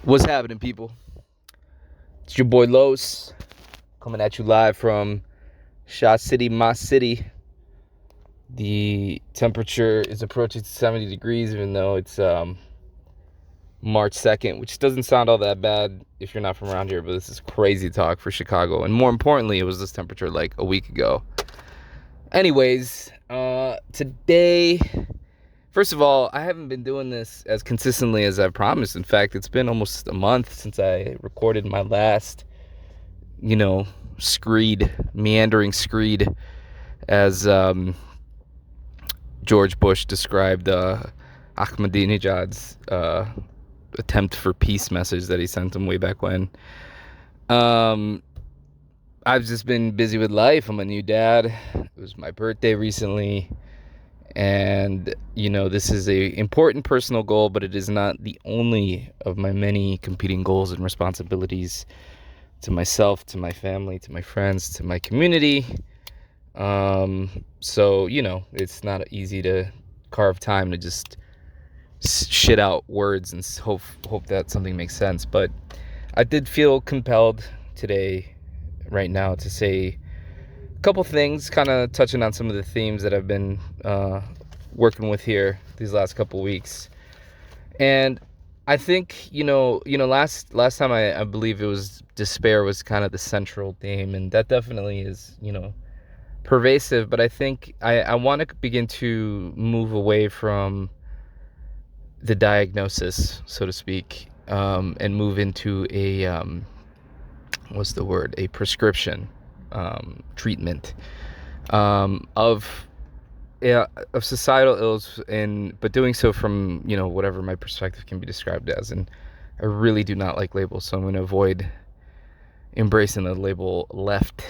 What's happening, people? It's your boy Los coming at you live from Shot City, my city. The temperature is approaching 70 degrees, even though it's March 2nd, which doesn't sound all that bad if you're not from around here, but this is crazy talk for Chicago. And more importantly, it was this temperature like a week ago. Anyways, today, first of all, I haven't been doing this as consistently as I've promised. In fact, it's been almost a month since I recorded my last meandering screed, as George Bush described Ahmadinejad's attempt for peace message that he sent him way back when. I've just been busy with life. I'm a new dad. It was my birthday recently. And, this is a important personal goal, but it is not the only of my many competing goals and responsibilities to myself, to my family, to my friends, to my community. So, it's not easy to carve time to just shit out words and hope that something makes sense. But I did feel compelled today, right now, to say a couple things, kind of touching on some of the themes that I've been working with here these last couple weeks. And I think, last time I believe it was despair was kind of the central theme, and that definitely is, pervasive. But I think I want to begin to move away from the diagnosis, so to speak, and move into a a prescription, treatment, of societal ills, but doing so from whatever my perspective can be described as. And I really do not like labels, so I'm going to avoid embracing the label left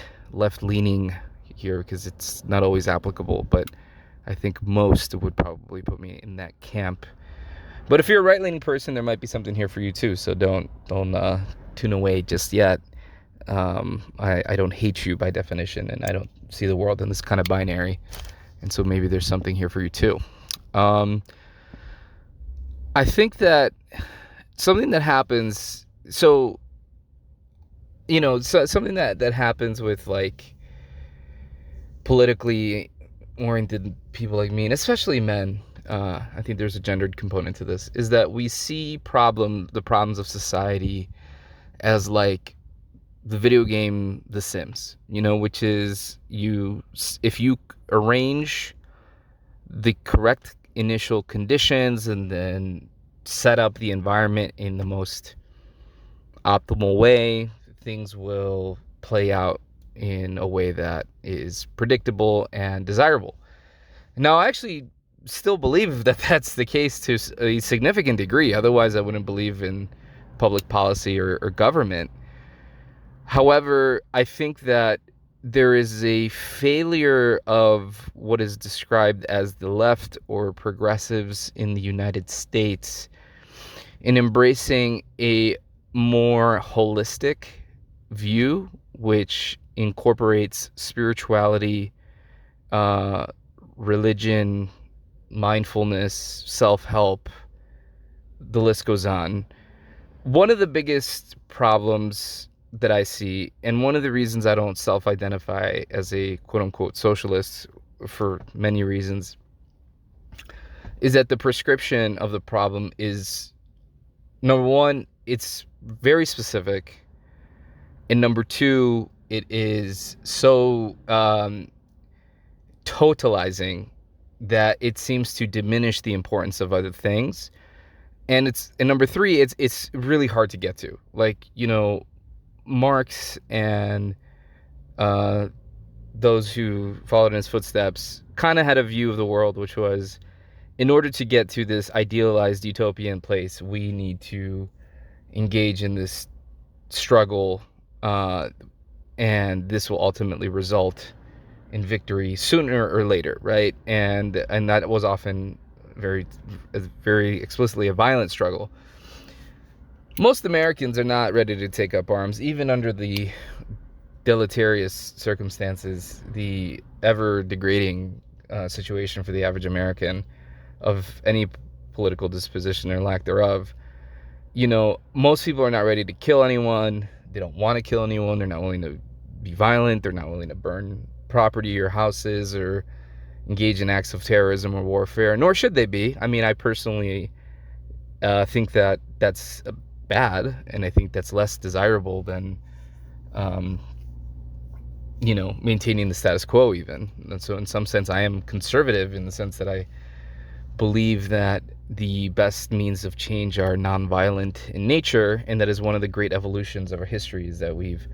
leaning here, because it's not always applicable, but I think most would probably put me in that camp. But if you're a right-leaning person, there might be something here for you too, so don't tune away just yet. I don't hate you by definition, and I don't see the world in this kind of binary, and so maybe there's something here for you too. I think that something that happens, something that happens with like politically oriented people like me, and especially men, I think there's a gendered component to this, is that we see the problems of society as like the video game The Sims, which is if you arrange the correct initial conditions and then set up the environment in the most optimal way, things will play out in a way that is predictable and desirable. Now, I actually still believe that that's the case to a significant degree. Otherwise, I wouldn't believe in public policy or government. However, I think that there is a failure of what is described as the left or progressives in the United States in embracing a more holistic view, which incorporates spirituality, religion, mindfulness, self-help. The list goes on. One of the biggest problems that I see, and one of the reasons I don't self-identify as a quote-unquote socialist for many reasons, is that the prescription of the problem is, number one, it's very specific, and number two, it is so totalizing that it seems to diminish the importance of other things. And number three, it's really hard to get to. Like, Marx and those who followed in his footsteps kind of had a view of the world, which was, in order to get to this idealized utopian place, we need to engage in this struggle, and this will ultimately result in victory sooner or later, right? And that was often very, very explicitly a violent struggle. Most Americans are not ready to take up arms, even under the deleterious circumstances, the ever degrading situation for the average American of any political disposition or lack thereof. most people are not ready to kill anyone. They don't want to kill anyone. They're not willing to be violent. They're not willing to burn property or houses or engage in acts of terrorism or warfare, nor should they be. I mean, I personally think that that's bad, and I think that's less desirable than, um, maintaining the status quo even. And so in some sense, I am conservative in the sense that I believe that the best means of change are nonviolent in nature, and that is one of the great evolutions of our history, is that we've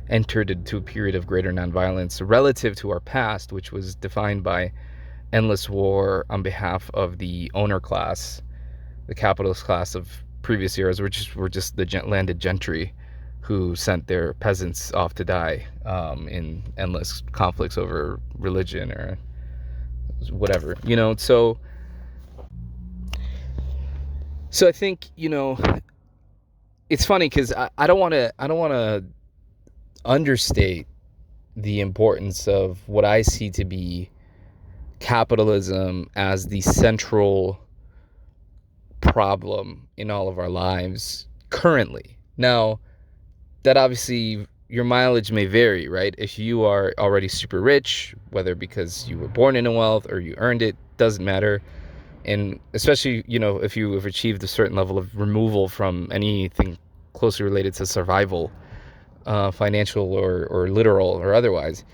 entered into a period of greater nonviolence relative to our past, which was defined by endless war on behalf of the owner class, the capitalist class of previous eras, which were just the landed gentry who sent their peasants off to die in endless conflicts over religion or whatever. So I think, it's funny because I don't want to understate the importance of what I see to be capitalism as the central problem in all of our lives currently. Now, that obviously your mileage may vary, right? If you are already super rich, whether because you were born into wealth or you earned it, doesn't matter. And especially, if you have achieved a certain level of removal from anything closely related to survival, financial or literal or otherwise,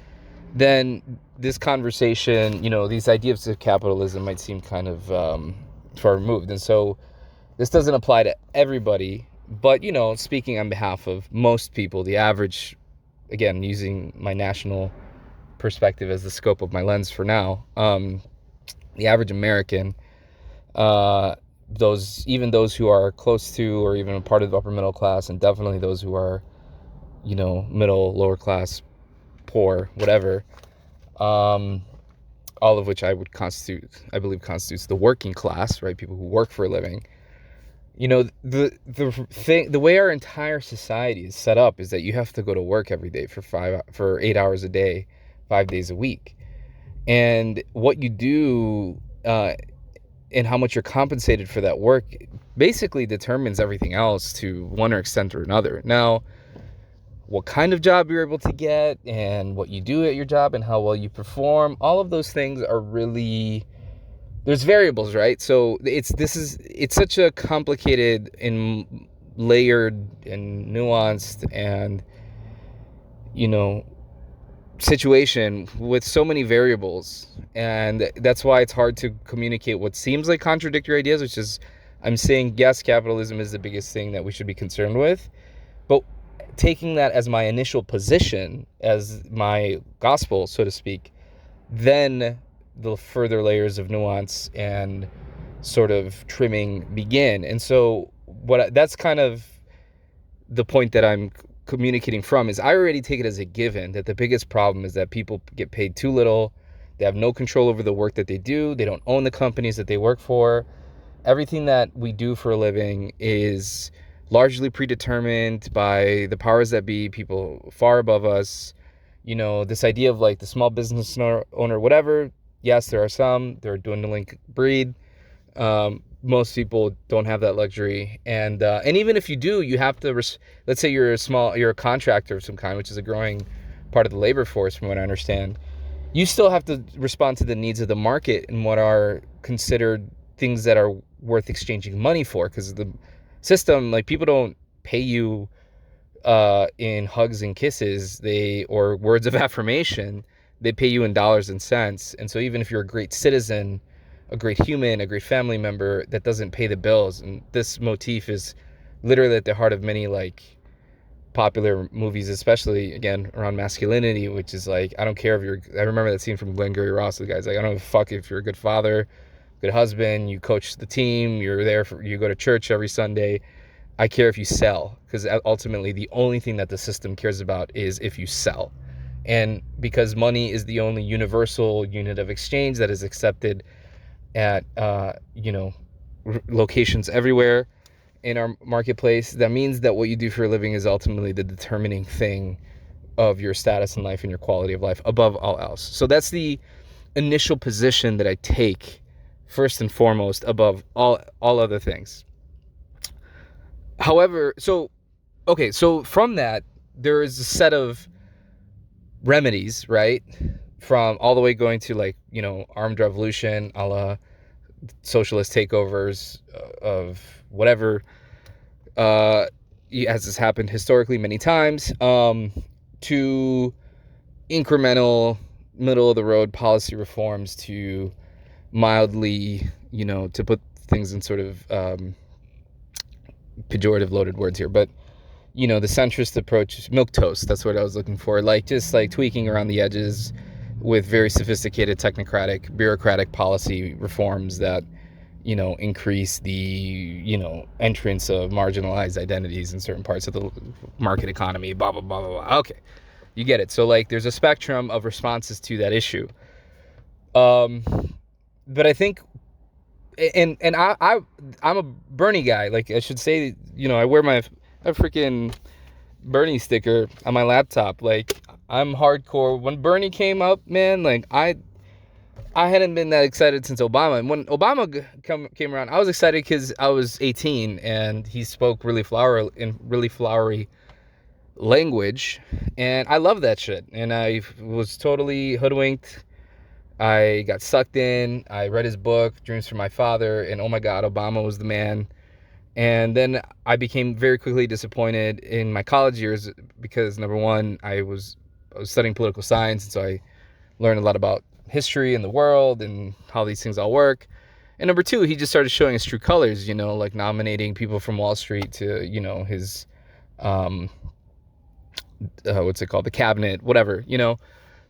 then this conversation, these ideas of capitalism might seem kind of far removed. And so this doesn't apply to everybody, but, speaking on behalf of most people, the average, again, using my national perspective as the scope of my lens for now, the average American, those who are close to or even a part of the upper middle class, and definitely those who are, middle, lower class, poor, whatever, all of which I believe constitutes the working class, right? People who work for a living. The way our entire society is set up is that you have to go to work every day for 8 hours a day, 5 days a week. And what you do, and how much you're compensated for that work basically determines everything else to one extent or another. Now, what kind of job you're able to get and what you do at your job and how well you perform, all of those things are really, there's variables, right? So it's such a complicated and layered and nuanced and, situation with so many variables, and that's why it's hard to communicate what seems like contradictory ideas, which is, I'm saying, yes, capitalism is the biggest thing that we should be concerned with, but taking that as my initial position, as my gospel, so to speak, then the further layers of nuance and sort of trimming begin. And so that's kind of the point that I'm communicating from, is I already take it as a given that the biggest problem is that people get paid too little. They have no control over the work that they do. They don't own the companies that they work for. Everything that we do for a living is largely predetermined by the powers that be, people far above us. This idea of like the small business owner, whatever. Yes, there are some. They're a dwindling breed. Most people don't have that luxury, and even if you do, you have to. Let's say you're a contractor of some kind, which is a growing part of the labor force, from what I understand. You still have to respond to the needs of the market and what are considered things that are worth exchanging money for, because the system, like, people don't pay you in hugs and kisses, or words of affirmation. They pay you in dollars and cents. And so even if you're a great citizen, a great human, a great family member, that doesn't pay the bills. And this motif is literally at the heart of many like popular movies, especially again around masculinity, which is like, I don't care if I remember that scene from Glengarry Ross. The guy's like, I don't give a fuck if you're a good father, good husband, you coach the team, you go to church every Sunday. I care if you sell, because ultimately the only thing that the system cares about is if you sell. And because money is the only universal unit of exchange that is accepted at locations everywhere in our marketplace, that means that what you do for a living is ultimately the determining thing of your status in life and your quality of life above all else. So that's the initial position that I take first and foremost above all other things. However, so from that, there is a set of remedies, right? From all the way going to, like, armed revolution, a la socialist takeovers of whatever, as has happened historically many times, to incremental, middle of the road policy reforms, to mildly, to put things in sort of pejorative loaded words here, but the centrist approach, milquetoast, that's what I was looking for, like just like tweaking around the edges with very sophisticated technocratic bureaucratic policy reforms that increase the entrance of marginalized identities in certain parts of the market economy, blah blah blah blah blah. Okay, you get it. So like there's a spectrum of responses to that issue, but I think, and I'm a Bernie guy, like I should say, I wear a freaking Bernie sticker on my laptop. Like, I'm hardcore. When Bernie came up, man, like I hadn't been that excited since Obama. And when Obama came around, I was excited because I was 18 and he spoke really flowery language, and I love that shit. And I was totally hoodwinked. I got sucked in. I read his book, Dreams from My Father, and oh my God, Obama was the man. And then I became very quickly disappointed in my college years because, number one, I was studying political science, and so I learned a lot about history and the world and how these things all work. And number two, he just started showing his true colors, like nominating people from Wall Street to, his, what's it called? The cabinet, whatever,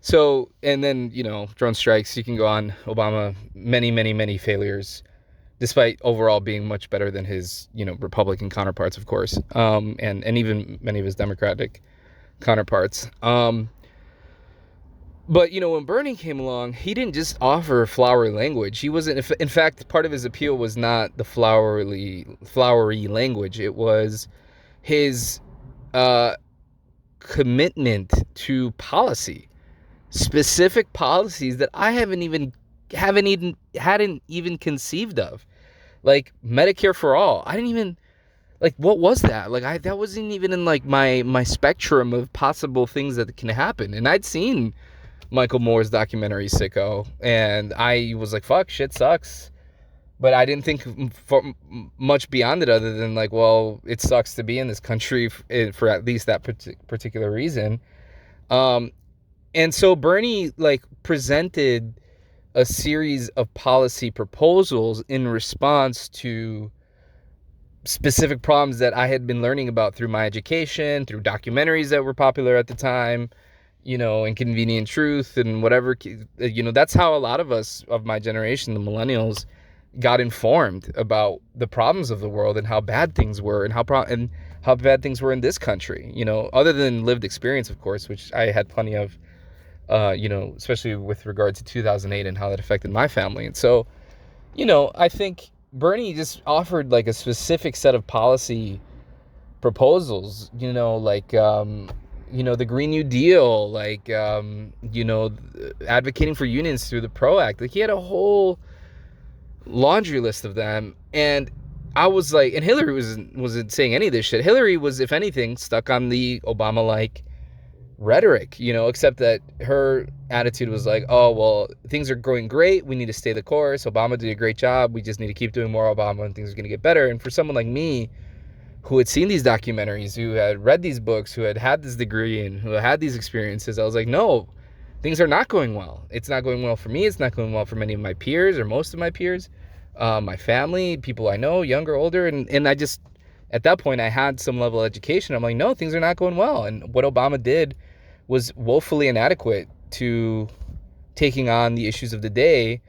So, and then, drone strikes, you can go on. Obama, many, many, many failures, despite overall being much better than his, Republican counterparts, of course, and even many of his Democratic counterparts. But, when Bernie came along, he didn't just offer flowery language. He wasn't, in fact, part of his appeal was not the flowery language. It was his commitment to policy, specific policies that I hadn't even conceived of, like Medicare for all. I didn't even, like, what was that? Like, that wasn't even in like my spectrum of possible things that can happen. And I'd seen Michael Moore's documentary Sicko, and I was like, fuck, shit sucks. But I didn't think much beyond it, other than like, well, it sucks to be in this country for at least that particular reason. And so Bernie like presented a series of policy proposals in response to specific problems that I had been learning about through my education, through documentaries that were popular at the time, Inconvenient Truth and whatever, that's how a lot of us of my generation, the millennials, got informed about the problems of the world and how bad things were, and how bad things were in this country, other than lived experience, of course, which I had plenty of, especially with regard to 2008 and how that affected my family. And so, I think Bernie just offered like a specific set of policy proposals, like, the Green New Deal, like, advocating for unions through the PRO Act. Like, he had a whole laundry list of them. And I was like, and Hillary wasn't saying any of this shit. Hillary was, if anything, stuck on the Obama-like rhetoric, except that her attitude was like, oh, well, things are going great. We need to stay the course. Obama did a great job. We just need to keep doing more Obama and things are going to get better. And for someone like me, who had seen these documentaries, who had read these books, who had this degree and who had these experiences, I was like, no, things are not going well. It's not going well for me. It's not going well for many of my peers, or most of my peers, my family, people I know, younger, older. And I just, at that point, I had some level of education. I'm like, no, things are not going well. And what Obama did was woefully inadequate to taking on the issues of the day.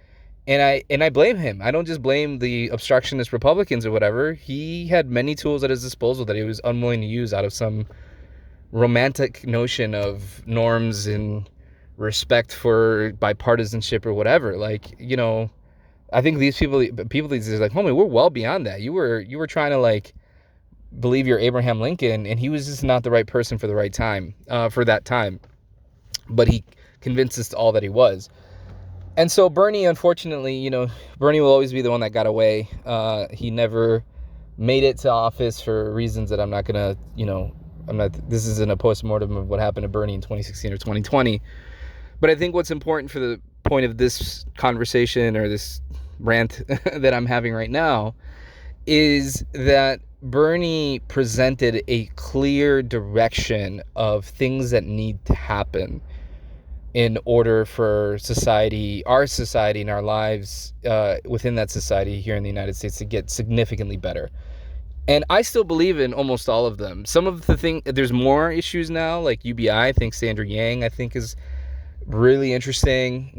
And I blame him. I don't just blame the obstructionist Republicans or whatever. He had many tools at his disposal that he was unwilling to use out of some romantic notion of norms and respect for bipartisanship or whatever. Like, I think these people these days, like, homie, we're well beyond that. You were trying to like believe you're Abraham Lincoln, and he was just not the right person for the right time, for that time. But he convinced us all that he was. And so Bernie, unfortunately, Bernie will always be the one that got away. He never made it to office for reasons that I'm not gonna, this isn't a postmortem of what happened to Bernie in 2016 or 2020. But I think what's important for the point of this conversation or this rant that I'm having right now is that Bernie presented a clear direction of things that need to happen in order for society, our society and our lives within that society here in the United States to get significantly better. And I still believe in almost all of them. Some of the things, there's more issues now, like UBI. I think Sandra Yang, I think, is really interesting.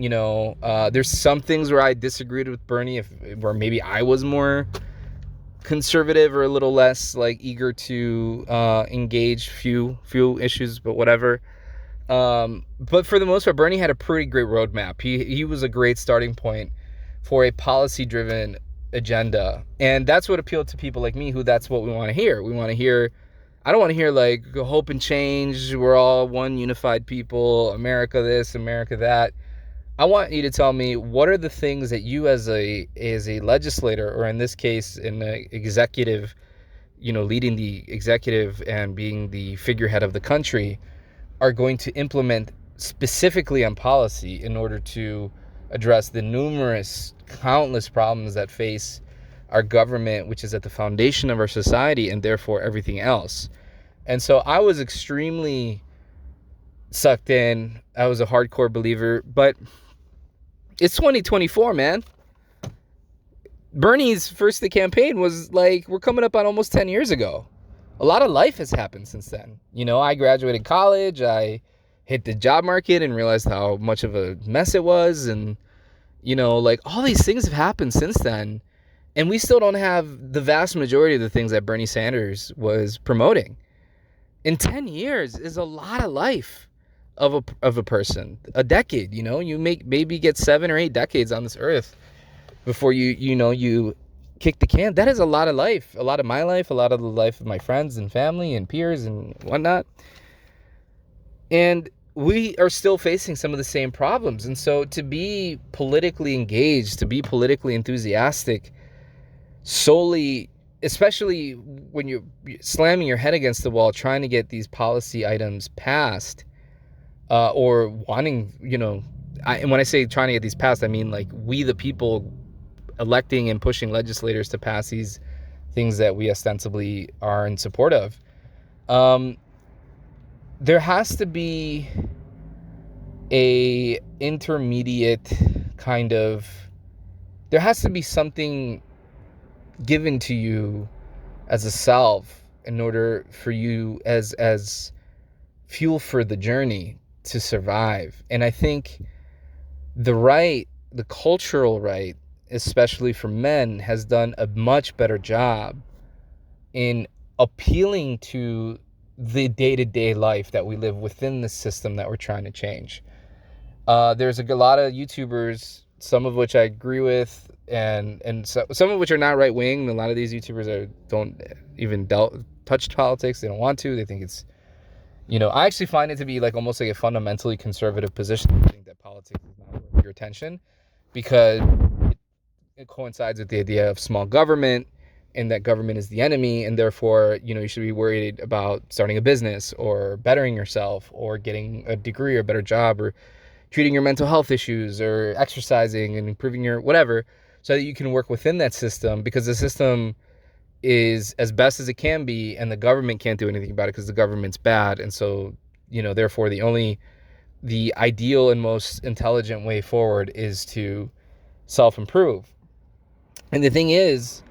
There's some things where I disagreed with Bernie, where maybe I was more conservative or a little less like eager to engage few issues, but whatever. But for the most part, Bernie had a pretty great roadmap. He was a great starting point for a policy-driven agenda, and that's what appealed to people like me, who that's what we want to hear. We want to hear. I don't want to hear like hope and change. We're all one unified people. America this, America that. I want you to tell me, what are the things that you as a legislator, or in this case, an executive, leading the executive and being the figurehead of the country, are going to implement specifically on policy in order to address the countless problems that face our government, which is at the foundation of our society and therefore everything else. And so I was extremely sucked in. I was a hardcore believer, but it's 2024, man. Bernie's first campaign was like, we're coming up on almost 10 years ago. A lot of life has happened since then. I graduated college. I hit the job market and realized how much of a mess it was. And, like all these things have happened since then. And we still don't have the vast majority of the things that Bernie Sanders was promoting. In 10 years is a lot of life of a person. A decade, you maybe get 7 or 8 decades on this earth before you kick the can. That is a lot of life, a lot of my life, a lot of the life of my friends and family and peers and whatnot. And we are still facing some of the same problems. And so to be politically engaged, to be politically enthusiastic, solely, especially when you're slamming your head against the wall trying to get these policy items passed, or wanting, and when I say trying to get these passed, I mean like we the people electing and pushing legislators to pass these things that we ostensibly are in support of. There has to be a intermediate kind of, there has to be something given to you as a self in order for you as fuel for the journey to survive. And I think the cultural right, especially for men, has done a much better job in appealing to the day-to-day life that we live within the system that we're trying to change. There's a lot of YouTubers, some of which I agree with, and some of which are not right-wing. A lot of these YouTubers don't even touch politics. They don't want to. They think it's, I actually find it to be like almost like a fundamentally conservative position. I think that politics is not worth your attention because it coincides with the idea of small government and that government is the enemy, and therefore, you should be worried about starting a business or bettering yourself or getting a degree or a better job or treating your mental health issues or exercising and improving your whatever, so that you can work within that system, because the system is as best as it can be and the government can't do anything about it because the government's bad. And so, therefore the ideal and most intelligent way forward is to self-improve. And the thing is,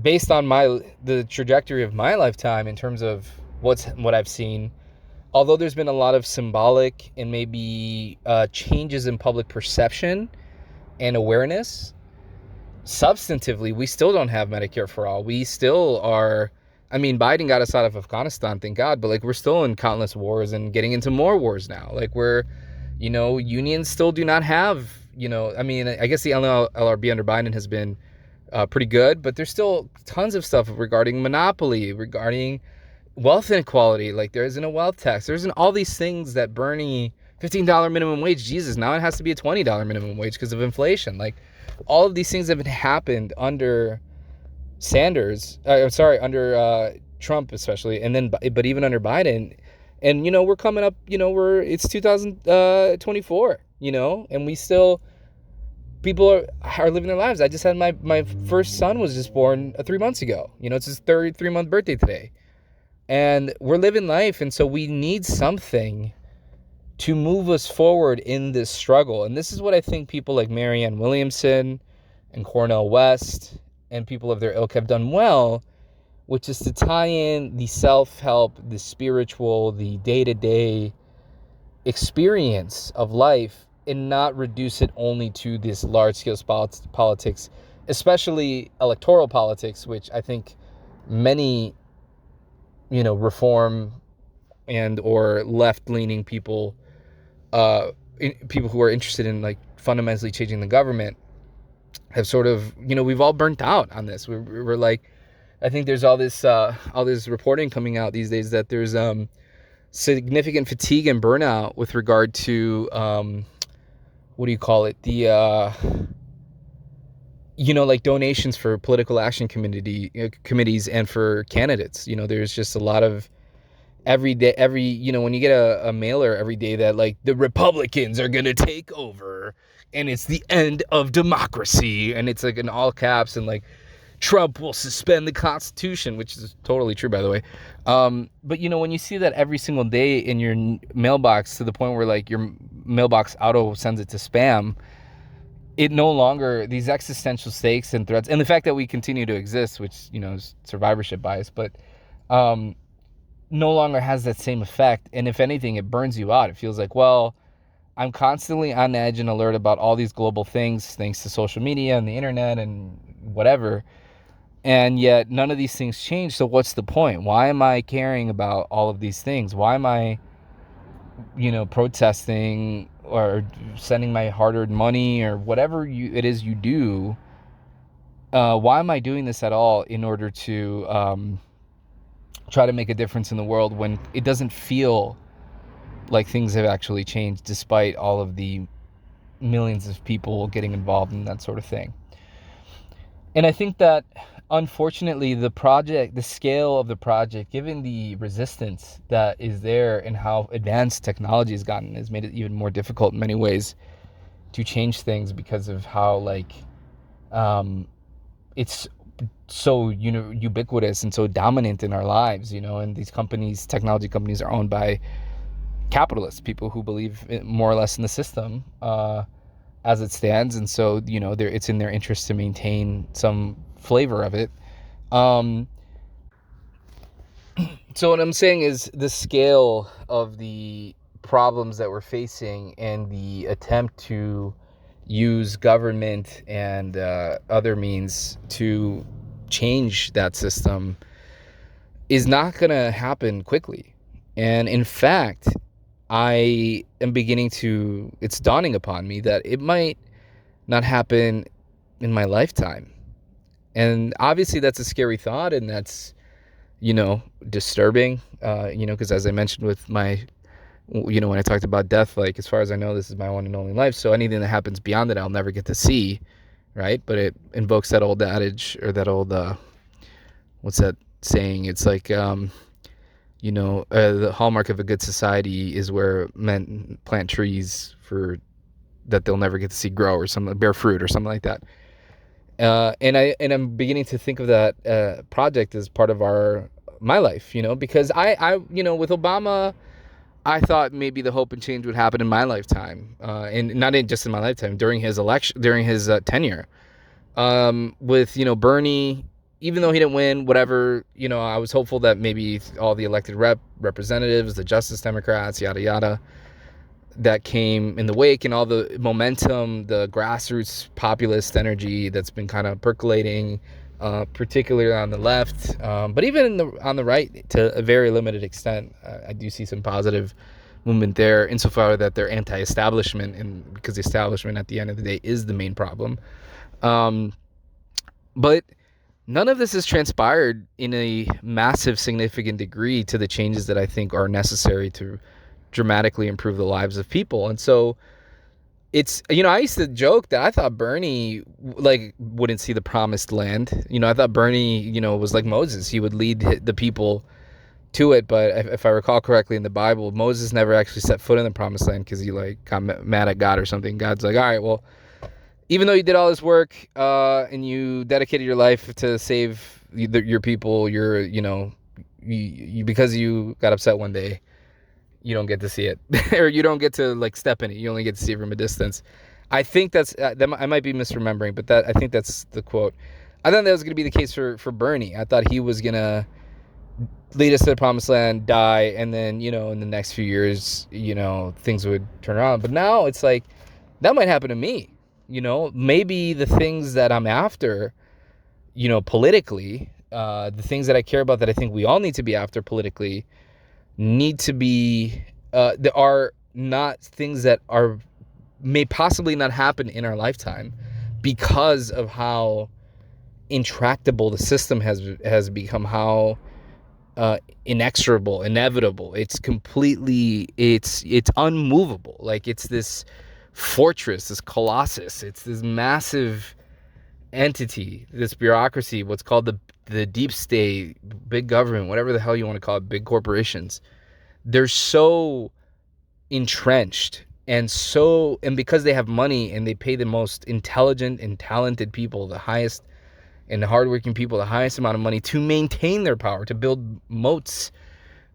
based on the trajectory of my lifetime in terms of what I've seen, although there's been a lot of symbolic and maybe changes in public perception and awareness, substantively, we still don't have Medicare for all. We still are, Biden got us out of Afghanistan, thank God, but like we're still in countless wars and getting into more wars now. Like unions still do not have, I guess the LRB under Biden has been pretty good, but there's still tons of stuff regarding monopoly, regarding wealth inequality. Like there isn't a wealth tax. There isn't all these things that Bernie, $15 minimum wage, Jesus, now it has to be a $20 minimum wage because of inflation. Like all of these things have happened under Sanders, under Trump especially, and then but even under Biden, and we're coming up, it's 2024, and we still, people are living their lives. I just had my first son was just born 3 months ago. It's his 3-month birthday today, and we're living life, and so we need something to move us forward in this struggle. And this is what I think people like Marianne Williamson and Cornel West and people of their ilk have done well, which is to tie in the self-help, the spiritual, the day-to-day experience of life and not reduce it only to this large-scale politics, especially electoral politics, which I think many, reform and or left-leaning people, people who are interested in like fundamentally changing the government, have sort of, we've all burnt out on this. We're like, I think there's all this reporting coming out these days that there's significant fatigue and burnout with regard to what do you call it, the like donations for political action committees and for candidates. There's just a lot of every day, when you get a mailer every day that like the Republicans are gonna take over and it's the end of democracy, and it's like in all caps, and like Trump will suspend the Constitution, which is totally true, by the way. But when you see that every single day in your mailbox, to the point where like your mailbox auto sends it to spam, it no longer, these existential stakes and threats, and the fact that we continue to exist, which is survivorship bias, but no longer has that same effect. And if anything, it burns you out. It feels like, well, I'm constantly on edge and alert about all these global things thanks to social media and the internet and whatever. And yet none of these things change. So what's the point? Why am I caring about all of these things? Why am I, protesting or sending my hard-earned money or whatever it is you do? Why am I doing this at all in order to try to make a difference in the world when it doesn't feel like things have actually changed, despite all of the millions of people getting involved in that sort of thing? And I think that, unfortunately, the scale of the project, given the resistance that is there and how advanced technology has gotten, has made it even more difficult in many ways to change things, because of how like it's so ubiquitous and so dominant in our lives, and these technology companies, are owned by capitalists, people who believe more or less in the system as it stands, and so it's in their interest to maintain some flavor of it. So what I'm saying is the scale of the problems that we're facing and the attempt to use government and other means to change that system is not going to happen quickly. And in fact, it's dawning upon me that it might not happen in my lifetime. And obviously that's a scary thought, and that's, disturbing, because as I mentioned with my, when I talked about death, like, as far as I know, this is my one and only life. So anything that happens beyond that, I'll never get to see. Right. But it invokes that old adage, or that old, what's that saying? It's like, the hallmark of a good society is where men plant trees that they'll never get to see grow, or something, bear fruit or something like that. And I'm beginning to think of that project as part of my life, because I with Obama, I thought maybe the hope and change would happen in my lifetime, and not just in my lifetime, during his tenure. With Bernie, even though he didn't win, whatever, I was hopeful that maybe all the elected representatives, the Justice Democrats, yada yada, that came in the wake, and all the momentum, the grassroots populist energy that's been kind of percolating, particularly on the left, but even on the right to a very limited extent. I do see some positive movement there, insofar that they're anti-establishment, and because the establishment at the end of the day is the main problem. But none of this has transpired in a massive, significant degree to the changes that I think are necessary to dramatically improve the lives of people. And so it's, I used to joke that I thought Bernie like wouldn't see the promised land. I thought Bernie, was like Moses. He would lead the people to it. But if I recall correctly in the Bible, Moses never actually set foot in the promised land because he like got mad at God or something. God's like, all right, well, even though you did all this work and you dedicated your life to save your people, because you got upset one day, you don't get to see it, or you don't get to like step in it. You only get to see it from a distance. I think that's I might be misremembering, but I think that's the quote. I thought that was going to be the case for Bernie. I thought he was going to lead us to the promised land, die, and then in the next few years, things would turn around. But now it's like that might happen to me. Maybe the things that I'm after, politically, the things that I care about that I think we all need to be after politically need to be there are not things that may possibly not happen in our lifetime because of how intractable the system has become, how inexorable, inevitable. It's completely, it's unmovable. Like it's this fortress, this colossus. It's this massive entity, this bureaucracy, what's called the deep state, big government, whatever the hell you want to call it, big corporations. They're so entrenched and because they have money and they pay the most intelligent and talented people, the highest and hardworking people, the highest amount of money to maintain their power, to build moats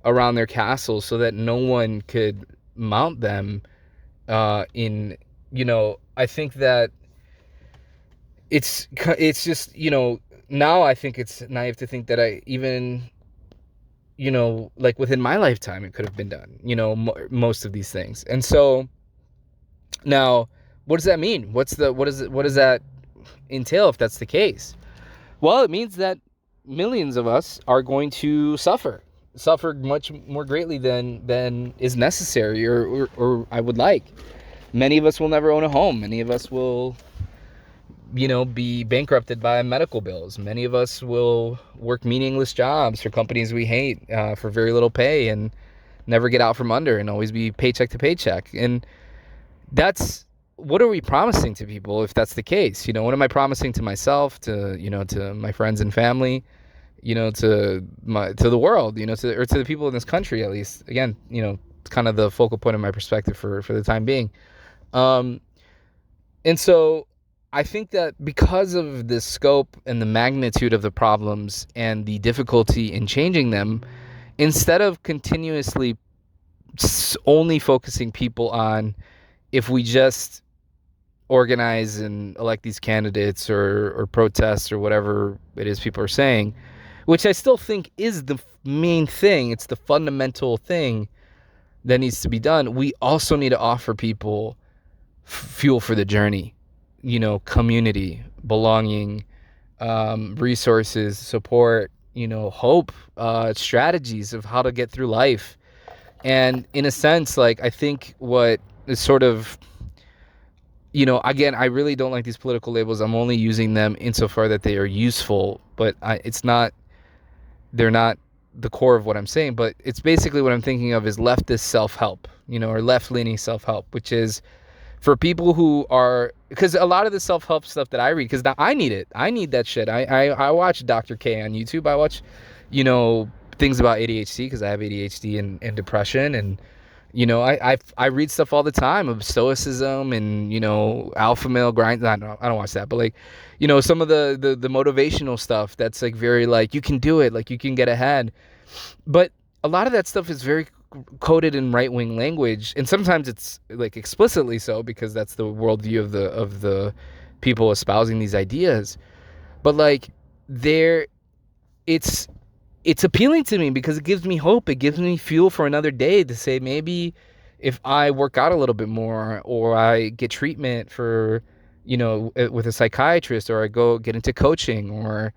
around their castles so that no one could mount them. I think that it's just, now I think it's naive to think that I even, like within my lifetime, it could have been done, most of these things. And so now, what does that mean? What does that entail if that's the case? Well, it means that millions of us are going to suffer much more greatly than is necessary or I would like. Many of us will never own a home. Many of us will, be bankrupted by medical bills. Many of us will work meaningless jobs for companies we hate for very little pay and never get out from under and always be paycheck to paycheck. And what are we promising to people if that's the case? What am I promising to myself, to my friends and family, to the world, or to the people in this country, at least? Again, it's kind of the focal point of my perspective for the time being. And so I think that because of the scope and the magnitude of the problems and the difficulty in changing them, instead of continuously only focusing people on if we just organize and elect these candidates or protests or whatever it is people are saying, which I still think is the main thing, it's the fundamental thing that needs to be done, we also need to offer people fuel for the journey, community, belonging, resources, support, hope, strategies of how to get through life. And in a sense, like, I think what is sort of, again, I really don't like these political labels. I'm only using them insofar that they are useful, but they're not the core of what I'm saying. But it's basically what I'm thinking of is leftist self-help, or left-leaning self-help, which is for people who are, because a lot of the self-help stuff that I read, because I need it. I need that shit. I watch Dr. K on YouTube. I watch, things about ADHD because I have ADHD and depression. And, I read stuff all the time of stoicism and, alpha male grind. I don't watch that. But like, some of the motivational stuff that's like very like, you can do it. Like you can get ahead. But a lot of that stuff is very coded in right-wing language, and sometimes it's like explicitly so because that's the worldview of the people espousing these ideas. But like it's appealing to me because it gives me hope. It gives me fuel for another day to say, maybe if I work out a little bit more, or I get treatment for, with a psychiatrist, or I go get into coaching, or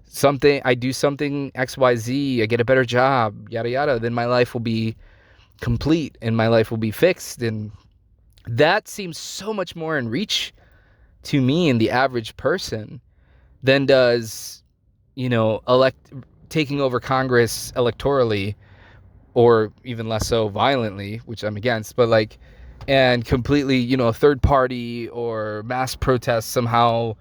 something, I do something XYZ, I get a better job, yada yada, then my life will be complete and my life will be fixed. And that seems so much more in reach to me and the average person than does, taking over Congress electorally, or even less so violently, which I'm against. But like, and completely, a third party or mass protest somehow.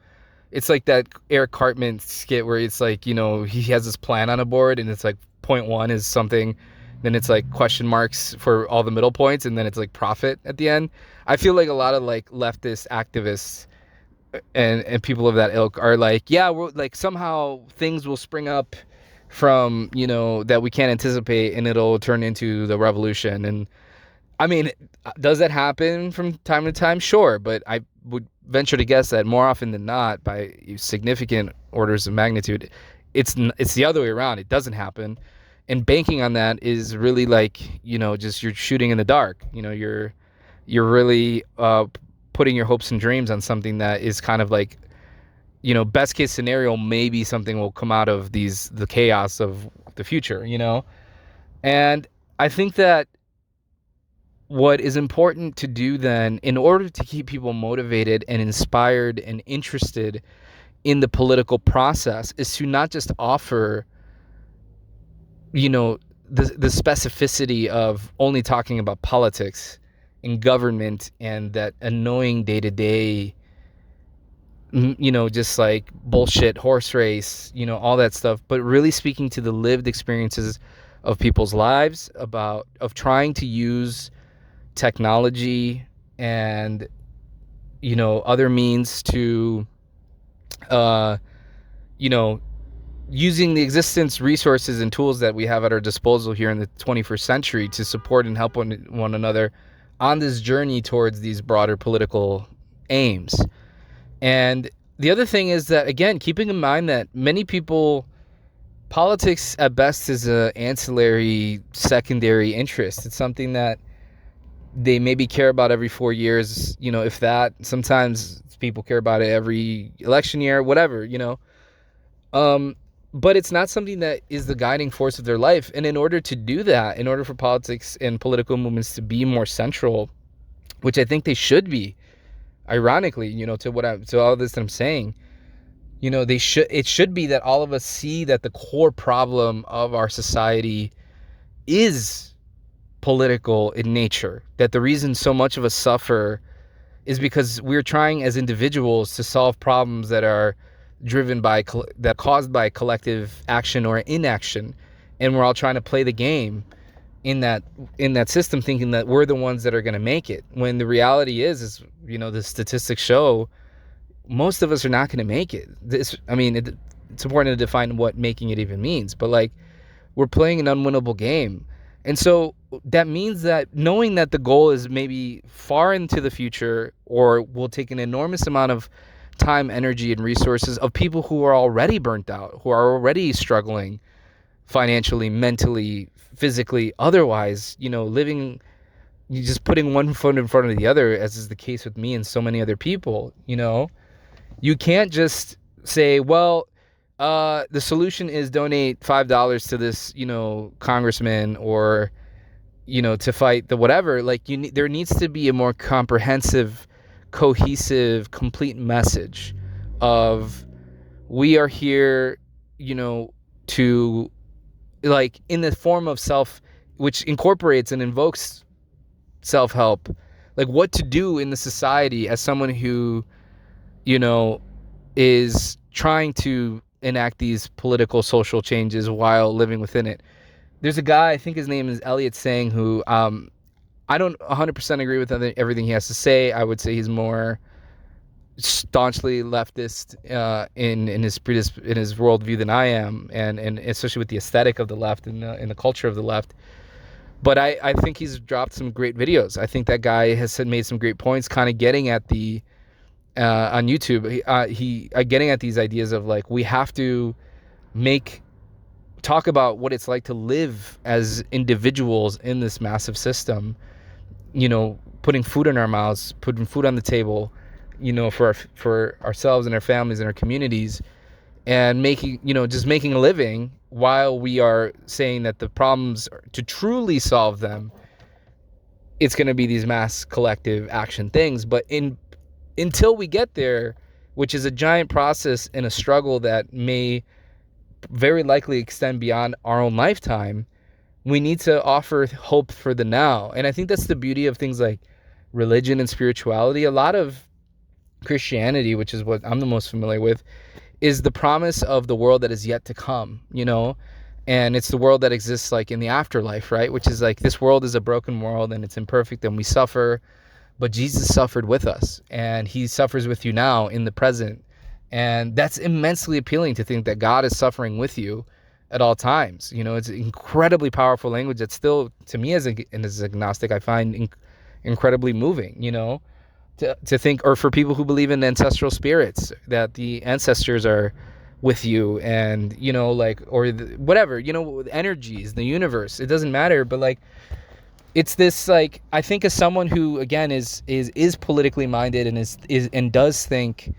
It's like that Eric Cartman skit where it's like, he has this plan on a board and it's like point one is something, then it's like question marks for all the middle points, and then it's like profit at the end. I feel like a lot of like leftist activists and people of that ilk are like, yeah, we're like, somehow things will spring up from, that we can't anticipate, and it'll turn into the revolution. And I mean, does that happen from time to time? Sure, but I would venture to guess that more often than not, by significant orders of magnitude, it's the other way around. It doesn't happen, and banking on that is really like, just you're shooting in the dark. You're really putting your hopes and dreams on something that is kind of like, best case scenario, maybe something will come out of the chaos of the future. And I think that what is important to do then, in order to keep people motivated and inspired and interested in the political process, is to not just offer, the specificity of only talking about politics and government and that annoying day-to-day, just like bullshit horse race, all that stuff, but really speaking to the lived experiences of people's lives, of trying to use technology and other means to using the existence, resources, and tools that we have at our disposal here in the 21st century to support and help one another on this journey towards these broader political aims. And the other thing is that, again, keeping in mind that many people, politics at best is an ancillary, secondary interest. It's something that they maybe care about every 4 years, if that. Sometimes people care about it every election year, whatever, but it's not something that is the guiding force of their life. And in order to do that, in order for politics and political movements to be more central, which I think they should be, ironically, to all this that I'm saying, it should be that all of us see that the core problem of our society is political in nature, that the reason so much of us suffer is because we're trying as individuals to solve problems that are caused by collective action or inaction, and we're all trying to play the game in that system, thinking that we're the ones that are going to make it, when the reality is the statistics show most of us are not going to make it. It's important to define what making it even means, but like, we're playing an unwinnable game. And so that means that knowing that the goal is maybe far into the future, or will take an enormous amount of time, energy, and resources of people who are already burnt out, who are already struggling financially, mentally, physically, otherwise, living, you just putting one foot in front of the other, as is the case with me and so many other people. You can't just say, well, the solution is donate $5 to this, congressman, or, to fight the whatever. Like, there needs to be a more comprehensive, cohesive, complete message of, we are here, to, like, in the form of which incorporates and invokes self-help, like what to do in the society as someone who, is trying to enact these political, social changes while living within it. There's a guy, I think his name is Elliot Sang, who I don't 100% agree with everything he has to say. I would say he's more staunchly leftist in his worldview than I am, and especially with the aesthetic of the left and the culture of the left. But I think he's dropped some great videos. I think that guy has made some great points, kind of getting at the on YouTube. He getting at these ideas of, like, we have to talk about what it's like to live as individuals in this massive system, putting food in our mouths, putting food on the table, for ourselves and our families and our communities, and just making a living, while we are saying that the problems, to truly solve them, it's going to be these mass collective action things. But until we get there, which is a giant process and a struggle that may very likely extend beyond our own lifetime, we need to offer hope for the now. And I think that's the beauty of things like religion and spirituality, a lot of Christianity, which is what I'm the most familiar with, is the promise of the world that is yet to come, and it's the world that exists like in the afterlife, right? Which is like, this world is a broken world and it's imperfect and we suffer, but Jesus suffered with us and he suffers with you now in the present. And that's immensely appealing, to think that God is suffering with you at all times. It's incredibly powerful language that still, to me as an agnostic, I find incredibly moving, to think, or for people who believe in ancestral spirits, that the ancestors are with you, and or whatever, energies, the universe, it doesn't matter, but like, it's this, like, I think, as someone who again is politically minded and is and does think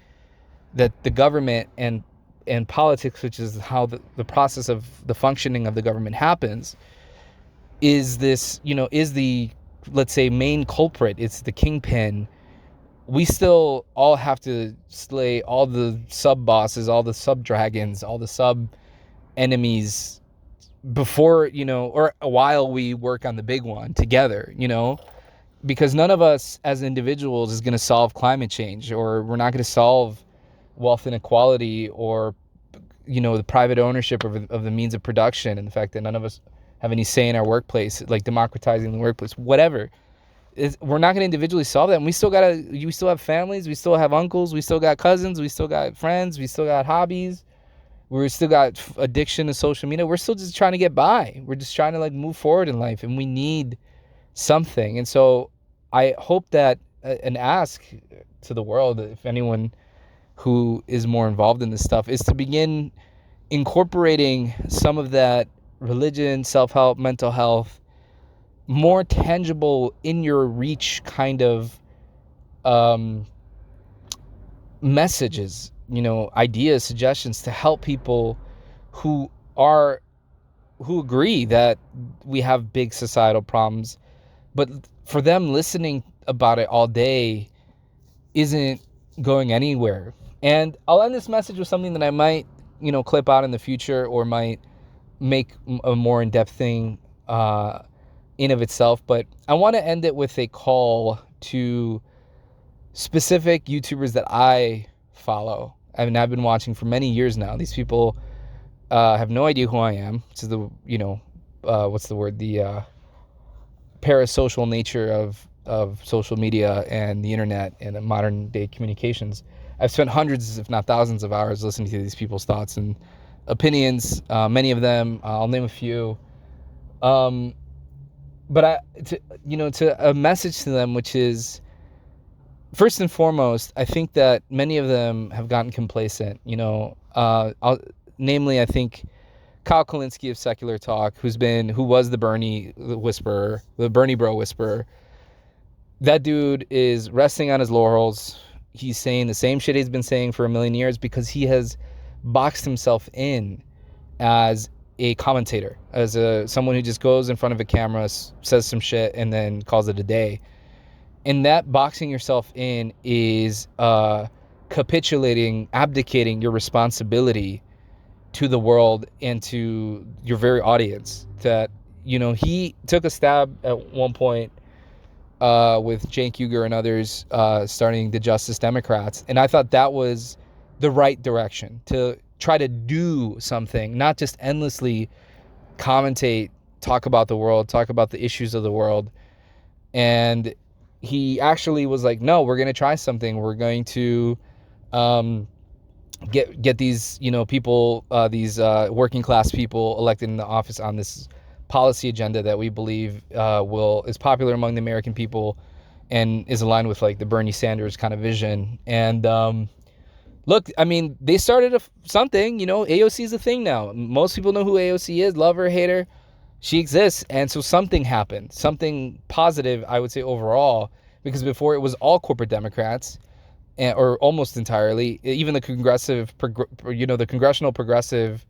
that the government and politics, which is how the process of the functioning of the government happens, is this, is the, let's say, main culprit, it's the kingpin. We still all have to slay all the sub bosses, all the sub dragons, all the sub enemies before, or while we work on the big one together, because none of us as individuals is going to solve climate change, or we're not going to solve wealth inequality, or, the private ownership of the means of production, and the fact that none of us have any say in our workplace, like democratizing the workplace, whatever. We're not going to individually solve that. And we still have families, we still have uncles, we still got cousins, we still got friends, we still got hobbies, we still got addiction to social media. We're still just trying to get by. We're just trying to like move forward in life, and we need something. And so I hope that, and ask to the world, if anyone who is more involved in this stuff, is to begin incorporating some of that religion, self-help, mental health, more tangible, in your reach kind of messages, ideas, suggestions, to help people who agree that we have big societal problems, but for them, listening about it all day isn't going anywhere. And I'll end this message with something that I might, clip out in the future, or might make a more in-depth thing in of itself. But I want to end it with a call to specific YouTubers that I follow. I mean, I've been watching for many years now. These people have no idea who I am. To the, what's the word? The parasocial nature of social media and the internet and the modern day communications. I've spent hundreds, if not thousands, of hours listening to these people's thoughts and opinions. Many of them, I'll name a few. But to a message to them, which is, first and foremost, I think that many of them have gotten complacent. Namely, I think Kyle Kalinske of Secular Talk, who was the Bernie whisperer, the Bernie bro whisperer. That dude is resting on his laurels. He's saying the same shit he's been saying for a million years, because he has boxed himself in as a commentator, as someone who just goes in front of a camera, says some shit, and then calls it a day. And that boxing yourself in is capitulating, abdicating your responsibility to the world and to your very audience. That, he took a stab at one point with Cenk Uygur and others, starting the Justice Democrats. And I thought that was the right direction, to try to do something, not just endlessly commentate, talk about the world, talk about the issues of the world. And he actually was like, no, we're going to try something. We're going to get these, people, these working class people elected in the office on this policy agenda that we believe is popular among the American people and is aligned with like the Bernie Sanders kind of vision. And look, I mean, they started something, AOC is a thing now. Most people know who AOC is, love her, hate her. She exists. And so something happened, something positive, I would say, overall, because before it was all corporate Democrats, or almost entirely. Even the the Congressional Progressive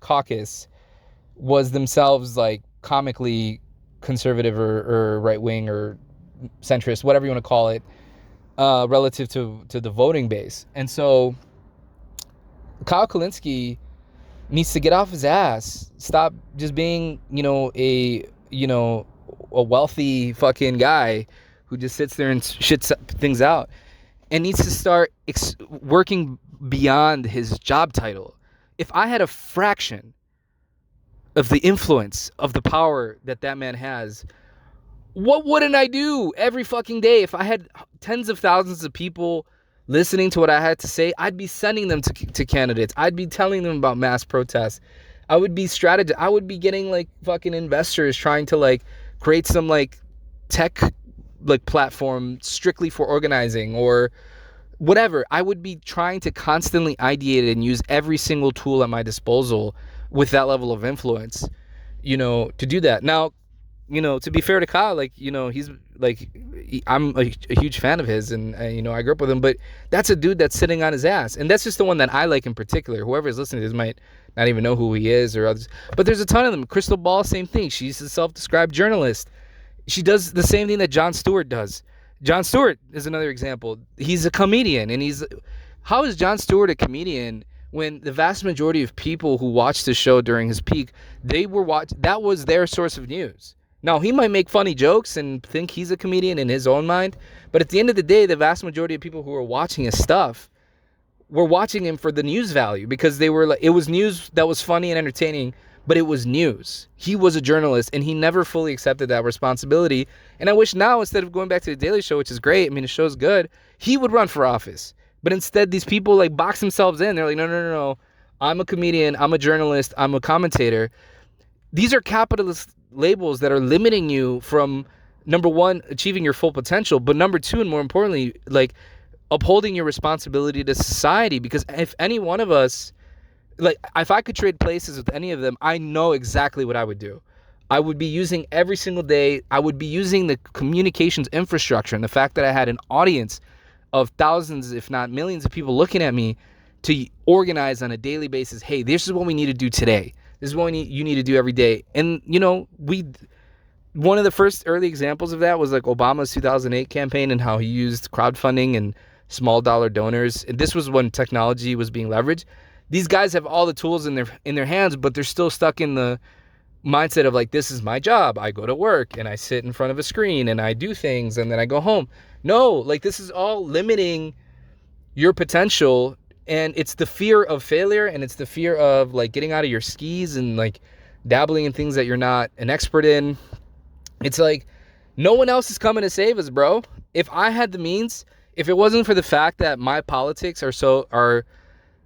Caucus was themselves like comically conservative or right wing or centrist, whatever you want to call it, relative to the voting base. And so Kyle Kalinske needs to get off his ass, stop just being, a wealthy fucking guy who just sits there and shits things out, and needs to start working beyond his job title. If I had a fraction of the influence of the power that that man has, what wouldn't I do every fucking day? If I had tens of thousands of people listening to what I had to say, I'd be sending them to candidates. I'd be telling them about mass protests. I would be I would be getting like fucking investors trying to like create some like tech like platform strictly for organizing or whatever. I would be trying to constantly ideate and use every single tool at my disposal with that level of influence, to do that. Now, to be fair to Kyle, like, he's like, I'm a huge fan of his, and I grew up with him, but that's a dude that's sitting on his ass, and that's just the one that I like in particular. Whoever is listening to this might not even know who he is or others, but there's a ton of them. Crystal Ball, same thing. She's a self-described journalist. She does the same thing that Jon Stewart does. Jon Stewart is another example. He's a comedian, and how is Jon Stewart a comedian when the vast majority of people who watched the show during his peak, that was their source of news. Now, he might make funny jokes and think he's a comedian in his own mind, but at the end of the day, the vast majority of people who were watching his stuff were watching him for the news value, because they were like, it was news that was funny and entertaining, but it was news. He was a journalist, and he never fully accepted that responsibility. And I wish now, instead of going back to the Daily Show, which is great, I mean, the show's good, he would run for office. But instead, these people like box themselves in. They're like, no. I'm a comedian. I'm a journalist. I'm a commentator. These are capitalist labels that are limiting you from, number one, achieving your full potential, but number two, and more importantly, like upholding your responsibility to society. Because if any one of us, like, if I could trade places with any of them, I know exactly what I would do. I would be using every single day, I would be using the communications infrastructure and the fact that I had an audience of thousands, if not millions of people looking at me, to organize on a daily basis. Hey, this is what we need to do today. This is what you need to do every day. And, one of the first early examples of that was like Obama's 2008 campaign and how he used crowdfunding and small dollar donors. And this was when technology was being leveraged. These guys have all the tools in their hands, but they're still stuck in the mindset of like, this is my job. I go to work and I sit in front of a screen and I do things and then I go home. No, like, this is all limiting your potential. And it's the fear of failure, and it's the fear of like getting out of your skis and like dabbling in things that you're not an expert in. It's like, no one else is coming to save us, bro. If I had the means, if it wasn't for the fact that my politics are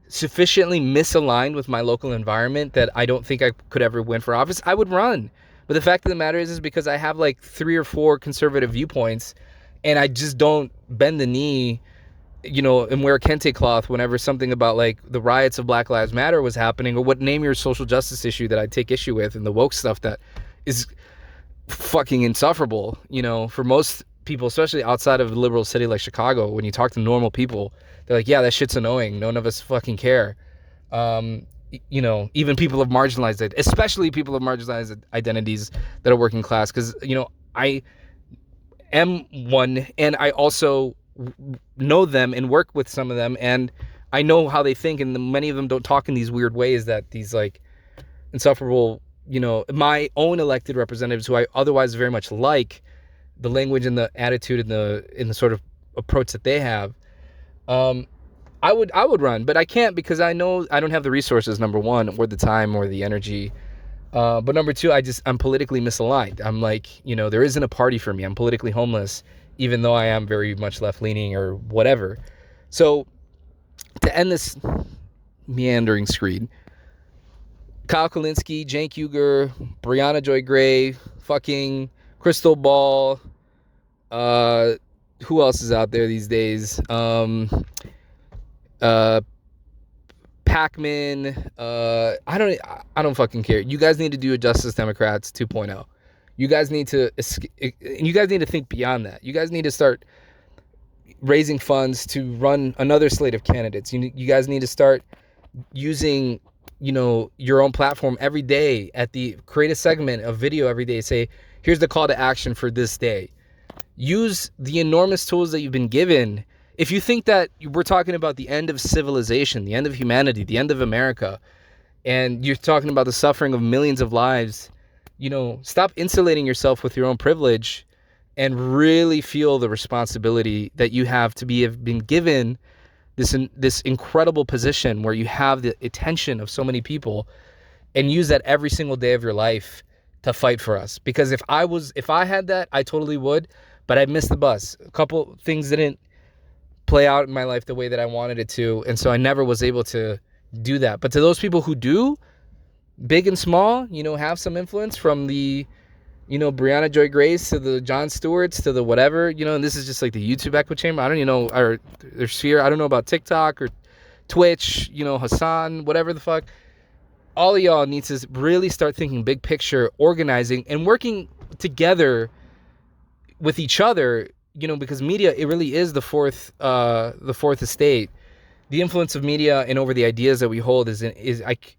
sufficiently misaligned with my local environment that I don't think I could ever win for office, I would run. But the fact of the matter is because I have like 3 or 4 conservative viewpoints, and I just don't bend the knee, and wear a kente cloth whenever something about like the riots of Black Lives Matter was happening, or name your social justice issue that I take issue with, and the woke stuff that is fucking insufferable, for most people, especially outside of a liberal city like Chicago. When you talk to normal people, they're like, yeah, that shit's annoying. None of us fucking care. Even people of marginalized, especially people of marginalized identities that are working class, because, I am one, and I also know them and work with some of them, and I know how they think, and many of them don't talk in these weird ways that these like insufferable, my own elected representatives, who I otherwise very much like, the language and the attitude and the sort of approach that they have. I would run, but I can't, because I know I don't have the resources, number one, or the time or the energy. But number two, I'm politically misaligned. I'm like, there isn't a party for me. I'm politically homeless, even though I am very much left-leaning or whatever. So to end this meandering screed, Kyle Kulinski, Cenk Uygur, Brianna Joy Gray, fucking Crystal Ball, who else is out there these days? Pac-Man, I don't fucking care. You guys need to do a Justice Democrats 2.0. You guys need to think beyond that. You guys need to start raising funds to run another slate of candidates. You guys need to start using, your own platform every day create a segment of video every day. Say, here's the call to action for this day. Use the enormous tools that you've been given. If you think that we're talking about the end of civilization, the end of humanity, the end of America, and you're talking about the suffering of millions of lives, stop insulating yourself with your own privilege and really feel the responsibility that you have to have been given this incredible position where you have the attention of so many people, and use that every single day of your life to fight for us. Because if I had that, I totally would, but I missed the bus. A couple things didn't play out in my life the way that I wanted it to, and so I never was able to do that. But to those people who do, big and small, have some influence, from the Brianna Joy Grace to the Jon Stewarts to the whatever, and this is just like the YouTube echo chamber. I don't know, or their sphere. I don't know about TikTok or Twitch, Hassan, whatever the fuck. All of y'all need to really start thinking big picture, organizing, and working together with each other, because media, it really is the fourth estate. The influence of media and over the ideas that we hold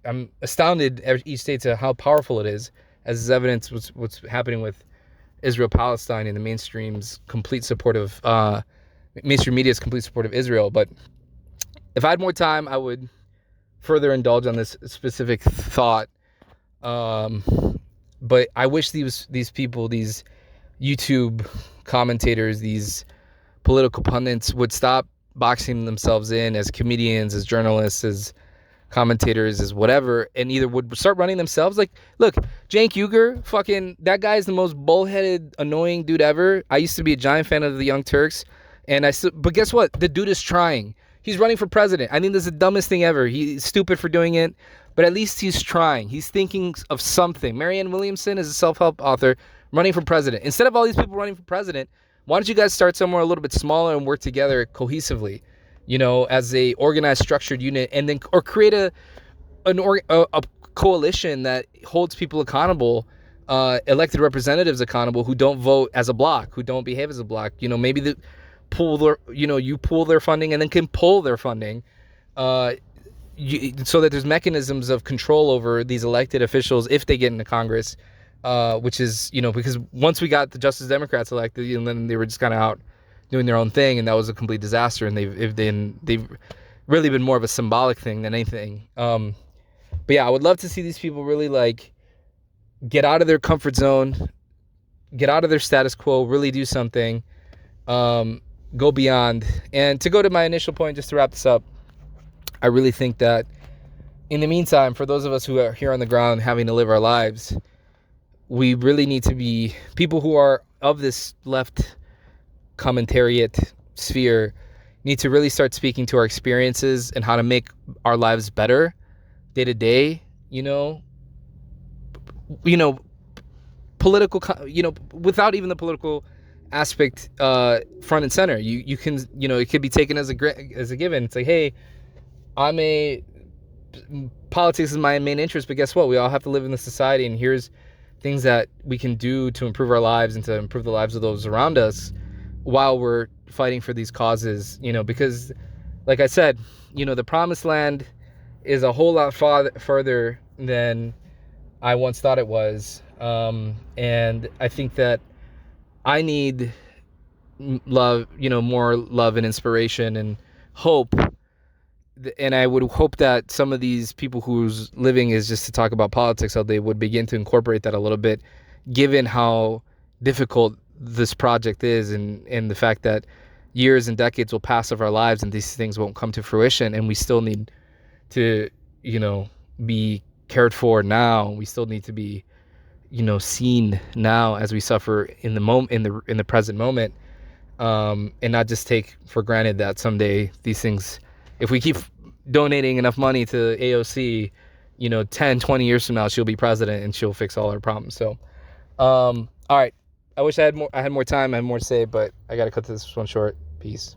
I'm astounded each day to how powerful it is, as is evidence what's happening with Israel-Palestine and the mainstream's complete support of mainstream media's complete support of Israel. But if I had more time, I would further indulge on this specific thought. But I wish these people, these YouTube commentators, these political pundits would stop boxing themselves in as comedians, as journalists, as commentators, as whatever, and either would start running themselves. Like, look, Cenk Uygur, fucking, that guy is the most bullheaded, annoying dude ever. I used to be a giant fan of the Young Turks, but guess what? The dude is trying. He's running for president. I think this is the dumbest thing ever. He's stupid for doing it, but at least he's trying. He's thinking of something. Marianne Williamson is a self-help author running for president. Instead of all these people running for president, why don't you guys start somewhere a little bit smaller and work together cohesively, as a organized, structured unit, and then or create a coalition that holds people accountable, elected representatives accountable, who don't vote as a block, who don't behave as a block. Maybe you pool their funding and then can pull their funding, so that there's mechanisms of control over these elected officials if they get into Congress. Which is, because once we got the Justice Democrats elected, and then they were just kind of out doing their own thing, and that was a complete disaster. And they've really been more of a symbolic thing than anything. But yeah, I would love to see these people really get out of their comfort zone, get out of their status quo, really do something, go beyond. And to go to my initial point, just to wrap this up, I really think that in the meantime, for those of us who are here on the ground having to live our lives, we really need to be people who are of this left commentariat sphere, need to really start speaking to our experiences and how to make our lives better day to day, political, without even the political aspect front and center. You can, it could be taken as a given. It's like, hey, politics is my main interest, but guess what? We all have to live in the society, and here's things that we can do to improve our lives and to improve the lives of those around us while we're fighting for these causes, because like I said, the promised land is a whole lot further than I once thought it was. And I think that I need love, more love and inspiration and hope. And I would hope that some of these people whose living is just to talk about politics, how they would begin to incorporate that a little bit, given how difficult this project is, and the fact that years and decades will pass of our lives and these things won't come to fruition, and we still need to, be cared for now. We still need to be, seen now as we suffer in the moment, in the present moment, and not just take for granted that someday these things, if we keep donating enough money to AOC, 10, 20 years from now, she'll be president and she'll fix all our problems. So, all right. I wish I had more time, I had more to say, but I got to cut this one short. Peace.